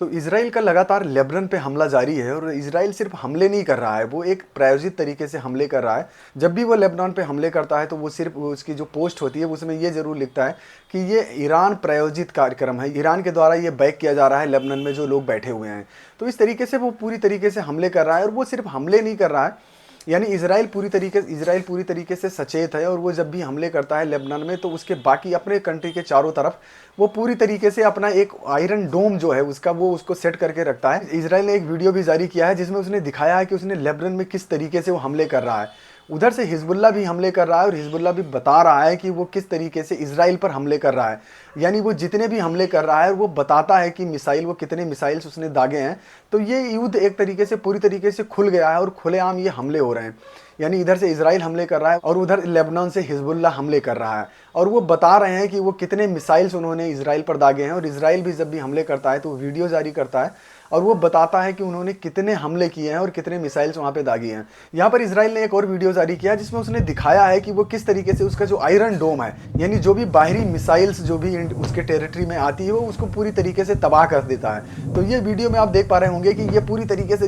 तो इसराइल का लगातार लेबनान पे हमला जारी है और इसराइल सिर्फ हमले नहीं कर रहा है, वो एक प्रायोजित तरीके से हमले कर रहा है। जब भी वो लेबनान पे हमले करता है तो वो सिर्फ उसकी जो पोस्ट होती है उसमें ये ज़रूर लिखता है कि ये ईरान प्रायोजित कार्यक्रम है, ईरान के द्वारा ये बैक किया जा रहा है लेबनान में जो लोग बैठे हुए हैं। तो इस तरीके से वो पूरी तरीके से हमले कर रहा है और वो सिर्फ हमले नहीं कर रहा है, यानी इज़राइल पूरी तरीके से सचेत है और वो जब भी हमले करता है लेबनान में तो उसके बाकी अपने कंट्री के चारों तरफ वो पूरी तरीके से अपना एक आयरन डोम जो है उसका वो उसको सेट करके रखता है। इज़राइल ने एक वीडियो भी जारी किया है जिसमें उसने दिखाया है कि उसने लेबनान में किस तरीके से वो हमले कर रहा है। उधर से हिजबुल्ला भी हमले कर रहा है और हिजबुल्ला भी बता रहा है कि वो किस तरीके से इज़राइल पर हमले कर रहा है। यानी वो जितने भी हमले कर रहा है वो बताता है कि मिसाइल वो कितने मिसाइल्स उसने दागे हैं। तो ये युद्ध एक तरीके से पूरी तरीके से खुल गया है और खुलेआम ये हमले हो रहे हैं। यानी इधर से इज़राइल हमले कर रहा है और उधर लेबनान से हिजबुल्ला हमले कर रहा है और वो बता रहे हैं कि वो कितने मिसाइल्स उन्होंने इज़राइल पर दागे हैं। और इज़राइल भी जब भी हमले करता है तो वीडियो जारी करता है और वो बताता है कि उन्होंने कितने हमले किए हैं और कितने मिसाइल्स वहाँ पे दागी हैं। यहाँ पर इज़राइल ने एक और वीडियो जारी किया जिसमें उसने दिखाया है कि वो किस तरीके से उसका जो आयरन डोम है, यानी जो भी बाहरी मिसाइल्स जो भी उसके टेरिटरी में आती है वो उसको पूरी तरीके से तबाह कर देता है। तो ये वीडियो में आप देख पा रहे होंगे कि ये पूरी तरीके से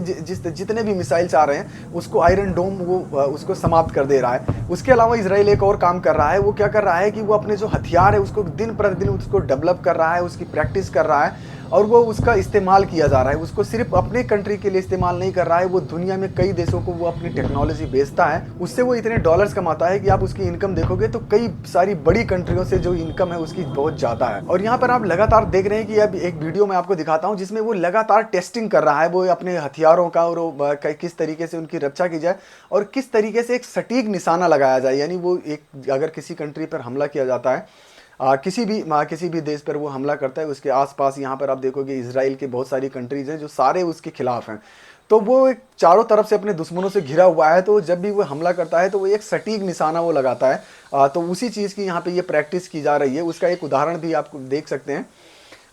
जितने भी मिसाइल्स आ रहे हैं उसको आयरन डोम वो उसको समाप्त कर दे रहा है। उसके अलावा इज़राइल एक और काम कर रहा है, वो क्या कर रहा है कि वो अपने जो हथियार है उसको दिन प्रतिदिन उसको डेवलप कर रहा है, उसकी प्रैक्टिस कर रहा है और वो उसका इस्तेमाल किया जा रहा है। उसको सिर्फ अपने कंट्री के लिए इस्तेमाल नहीं कर रहा है, वो दुनिया में कई देशों को वो अपनी टेक्नोलॉजी बेचता है। उससे वो इतने डॉलर्स कमाता है कि आप उसकी इनकम देखोगे तो कई सारी बड़ी कंट्रियों से जो इनकम है उसकी बहुत ज़्यादा है। और यहाँ पर आप लगातार देख रहे हैं कि अब एक वीडियो मैं आपको दिखाता हूँ जिसमें वो लगातार टेस्टिंग कर रहा है वो अपने हथियारों का और किस तरीके से उनकी रक्षा की जाए और किस तरीके से एक सटीक निशाना लगाया जाए। यानी वो एक अगर किसी कंट्री पर हमला किया जाता है, किसी भी देश पर वो हमला करता है, उसके आसपास यहाँ पर आप देखोगे इजराइल के बहुत सारी कंट्रीज हैं जो सारे उसके खिलाफ हैं। तो वो एक चारों तरफ से अपने दुश्मनों से घिरा हुआ है, तो जब भी वो हमला करता है तो वो एक सटीक निशाना वो लगाता है। तो उसी चीज़ की यहाँ पे ये प्रैक्टिस की जा रही है। उसका एक उदाहरण भी आप देख सकते हैं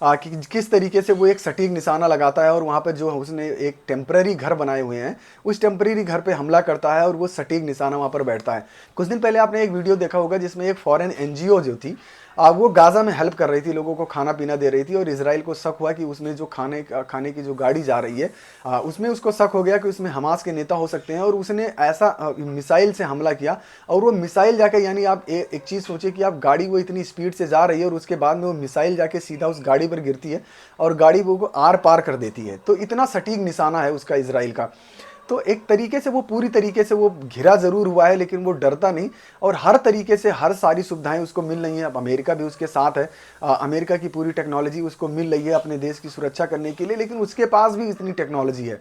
कि किस तरीके से वो एक सटीक निशाना लगाता है और वहाँ पर जो उसने एक टेम्पररी घर बनाए हुए हैं उस टेम्पररी घर पे हमला करता है और वो सटीक निशाना वहाँ पर बैठता है। कुछ दिन पहले आपने एक वीडियो देखा होगा जिसमें एक फॉरेन एनजीओ जो थी वो गाज़ा में हेल्प कर रही थी, लोगों को खाना पीना दे रही थी और इजराइल को शक हुआ कि उसमें जो खाने की जो गाड़ी जा रही है उसमें उसको शक हो गया कि उसमें हमास के नेता हो सकते हैं और उसने ऐसा मिसाइल से हमला किया। और वो मिसाइल जाकर, यानी आप एक चीज़ सोचिए कि आप गाड़ी वो इतनी स्पीड से जा रही है और उसके बाद में वो मिसाइल जाके सीधा उस गाड़ी पर गिरती है और गाड़ी वो को आर पार कर देती है। तो इतना सटीक निशाना है उसका इजराइल का। तो एक तरीके से वो पूरी तरीके से वो घिरा ज़रूर हुआ है लेकिन वो डरता नहीं और हर तरीके से हर सारी सुविधाएं उसको मिल रही हैं। अब अमेरिका भी उसके साथ है, अमेरिका की पूरी टेक्नोलॉजी उसको मिल रही है अपने देश की सुरक्षा करने के लिए, लेकिन उसके पास भी इतनी टेक्नोलॉजी है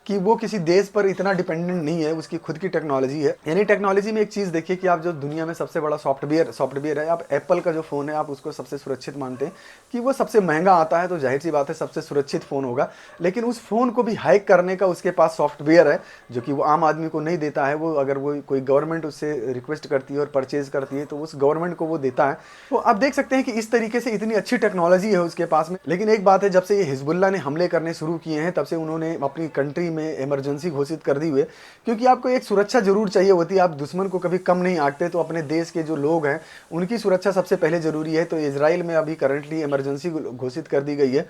कि वो किसी देश पर इतना डिपेंडेंट नहीं है, उसकी खुद की टेक्नोलॉजी है। यानी टेक्नोलॉजी में एक चीज़ देखिए कि आप जो दुनिया में सबसे बड़ा सॉफ्टवेयर है, आप एप्पल का जो फ़ोन है आप उसको सबसे सुरक्षित मानते हैं कि वो सबसे महंगा आता है, तो जाहिर सी बात है सबसे सुरक्षित फ़ोन होगा। लेकिन उस फ़ोन को भी हैक करने का उसके पास सॉफ्टवेयर है जो कि वो आम आदमी को नहीं देता है। वो अगर वो कोई गवर्नमेंट उससे रिक्वेस्ट करती है और परचेज करती है तो उस गवर्नमेंट को वो देता है। तो आप देख सकते हैं कि इस तरीके से इतनी अच्छी टेक्नोलॉजी है उसके पास में। लेकिन एक बात है, जब से ये हिजबुल्ला ने हमले करने शुरू किए हैं तब से उन्होंने अपनी कंट्री में इमरजेंसी घोषित कर दी हुई है, क्योंकि आपको एक सुरक्षा जरूर चाहिए होती है। आप दुश्मन को कभी कम नहीं आंकते, तो अपने देश के जो लोग हैं उनकी सुरक्षा सबसे पहले जरूरी है। तो इजराइल में अभी करंटली इमरजेंसी घोषित कर दी गई है।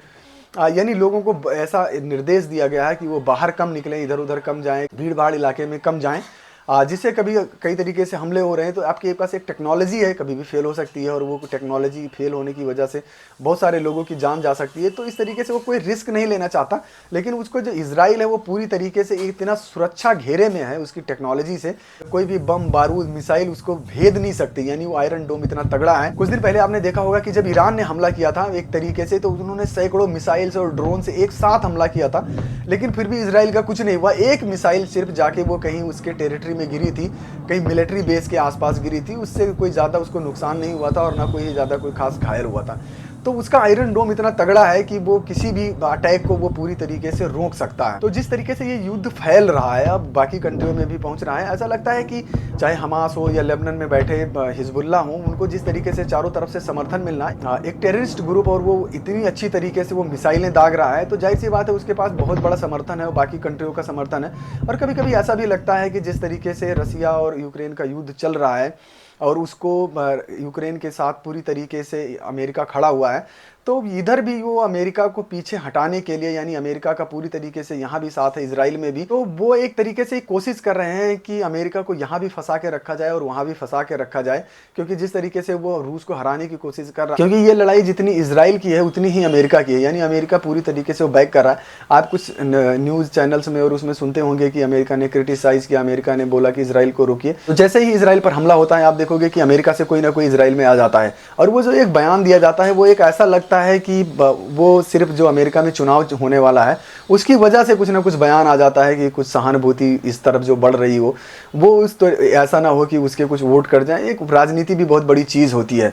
यानी लोगों को ऐसा निर्देश दिया गया है कि वो बाहर कम निकलें, इधर उधर कम जाएं, भीड़ भाड़ इलाके में कम जाएं, जिससे कभी कई तरीके से हमले हो रहे हैं। तो आपके पास एक टेक्नोलॉजी है, कभी भी फेल हो सकती है और वो टेक्नोलॉजी फेल होने की वजह से बहुत सारे लोगों की जान जा सकती है। तो इस तरीके से वो कोई रिस्क नहीं लेना चाहता, लेकिन उसको जो इजराइल है वो पूरी तरीके से इतना सुरक्षा घेरे में है उसकी टेक्नोलॉजी से, कोई भी बम बारूद मिसाइल उसको भेद नहीं सकती। यानी वो आयरन डोम इतना तगड़ा है। कुछ दिन पहले आपने देखा होगा कि जब ईरान ने हमला किया था एक तरीके से, तो उन्होंने सैकड़ों मिसाइल्स और ड्रोन से एक साथ हमला किया था, लेकिन फिर भी इजराइल का कुछ नहीं हुआ। एक मिसाइल सिर्फ जाके वो कहीं उसके टेरिटरी में गिरी थी, कहीं मिलिट्री बेस के आसपास गिरी थी, उससे कोई ज़्यादा उसको नुकसान नहीं हुआ था और ना कोई ज़्यादा कोई खास घायल हुआ था। तो उसका आयरन डोम इतना तगड़ा है कि वो किसी भी अटैक को वो पूरी तरीके से रोक सकता है। तो जिस तरीके से ये युद्ध फैल रहा है, अब बाकी कंट्रियों में भी पहुंच रहा है, ऐसा लगता है कि चाहे हमास हो या लेबनान में बैठे हिजबुल्ला हो, उनको जिस तरीके से चारों तरफ से समर्थन मिलना है, एक टेररिस्ट ग्रुप, और वो इतनी अच्छी तरीके से वो मिसाइलें दाग रहा है, तो जाहिर सी बात है उसके पास बहुत बड़ा समर्थन है और बाकी कंट्रियों का समर्थन है। और कभी कभी ऐसा भी लगता है कि जिस तरीके से रसिया और यूक्रेन का युद्ध चल रहा है और उसको यूक्रेन के साथ पूरी तरीके से अमेरिका खड़ा हुआ है, तो इधर भी वो अमेरिका को पीछे हटाने के लिए, यानी अमेरिका का पूरी तरीके से यहाँ भी साथ है, इजराइल में भी, तो वो एक तरीके से कोशिश कर रहे हैं कि अमेरिका को यहाँ भी फंसा के रखा जाए और वहाँ भी फंसा के रखा जाए, क्योंकि जिस तरीके से वो रूस को हराने की कोशिश कर रहा है, क्योंकि ये लड़ाई जितनी इजराइल की है उतनी ही अमेरिका की है, यानी अमेरिका पूरी तरीके से वो बैक कर रहा है। आप कुछ न्यूज़ चैनल्स में और उसमें सुनते होंगे कि अमेरिका ने क्रिटिसाइज किया, अमेरिका ने बोला कि इजराइल को रोकिए। तो जैसे ही इजराइल पर हमला होता है आप देखोगे कि अमेरिका से कोई ना कोई इजराइल में आ जाता है, और वो जो एक बयान दिया जाता है वो एक ऐसा लगता है कि वो सिर्फ जो अमेरिका में चुनाव होने वाला है उसकी वजह से कुछ ना कुछ बयान आ जाता है कि कुछ सहानुभूति इस तरफ जो बढ़ रही हो, वो उस तो ऐसा ना हो कि उसके कुछ वोट कट जाए। एक राजनीति भी बहुत बड़ी चीज़ होती है।